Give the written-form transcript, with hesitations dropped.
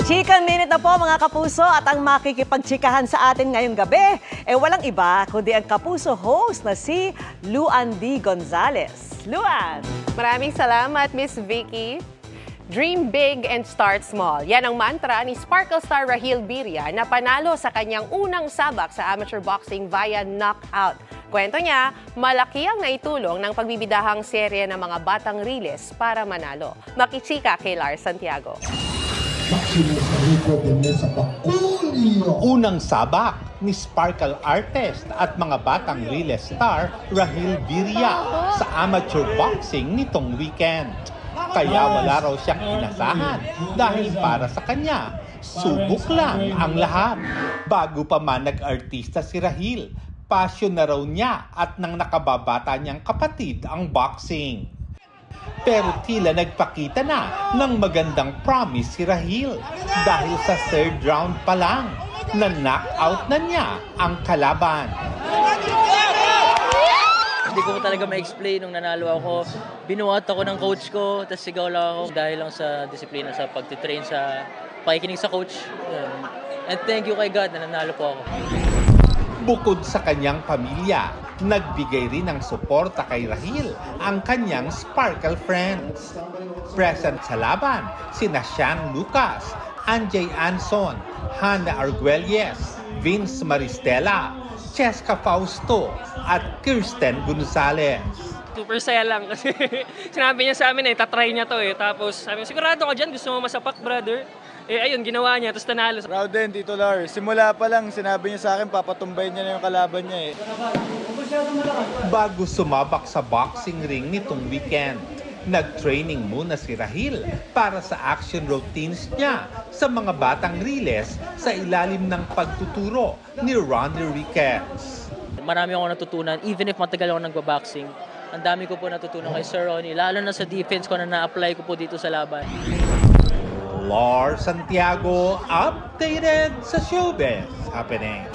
Chika Minute na po mga kapuso at ang makikipagchikahan sa atin ngayong gabi walang iba kundi ang kapuso host na si Luan D. Gonzales. Luan! Maraming salamat, Miss Vicky. Dream big and start small. Yan ang mantra ni Sparkle star Rahil Birria na panalo sa kanyang unang sabak sa amateur boxing via knockout. Kwento niya, malaki ang naitulong ng pagbibidahang serye ng mga batang riles para manalo. Makichika kay Lars Santiago. Unang sabak ni Sparkle artist at mga batang riles star Rahil Birria sa amateur boxing nitong weekend. Kaya wala raw siyang inasahan dahil para sa kanya, subok lang ang lahat. Bago pa man nag-artista si Rahil, passion na raw niya at nang nakababata niyang kapatid ang boxing. Pero tila nagpakita na ng magandang promise si Rahil dahil sa third round pa lang na knockout na niya ang kalaban. Hindi ko talaga ma-explain nung nanalo ako. Binuhat ako ng coach ko, tapos sigaw lang ako dahil lang sa disiplina, sa pagtitrain, sa pakikinig sa coach. And thank you kay God na nanalo po ako. Bukod sa kanyang pamilya, nagbigay rin ng suporta kay Rahil ang kanyang Sparkle friends. Present sa laban, sina Sean Lucas, Anjay Anson, Hannah Arguelles, Vince Maristela, Cheska Fausto at Kirsten Gonzalez. Super saya lang kasi sinabi niya sa amin tatry niya to Tapos sabi niya, sigurado ka dyan, gusto mo masapak brother. Ayun, ginawa niya, tapos nanalo. Proud din, Tito Lars. Simula pa lang, sinabi niya sa akin, papatumbayin niya na yung kalaban niya Bago sumabak sa boxing ring nitong weekend, nag-training muna si Rahil para sa action routines niya sa mga batang riles sa ilalim ng pagtuturo ni Ronnie Riquez. Marami ako natutunan, even if matagal ako nagbaboxing. Ang dami ko po natutunan kay Sir Ronnie, lalo na sa defense ko na na-apply ko po dito sa laban. Lars Santiago, updated sa showbiz happening.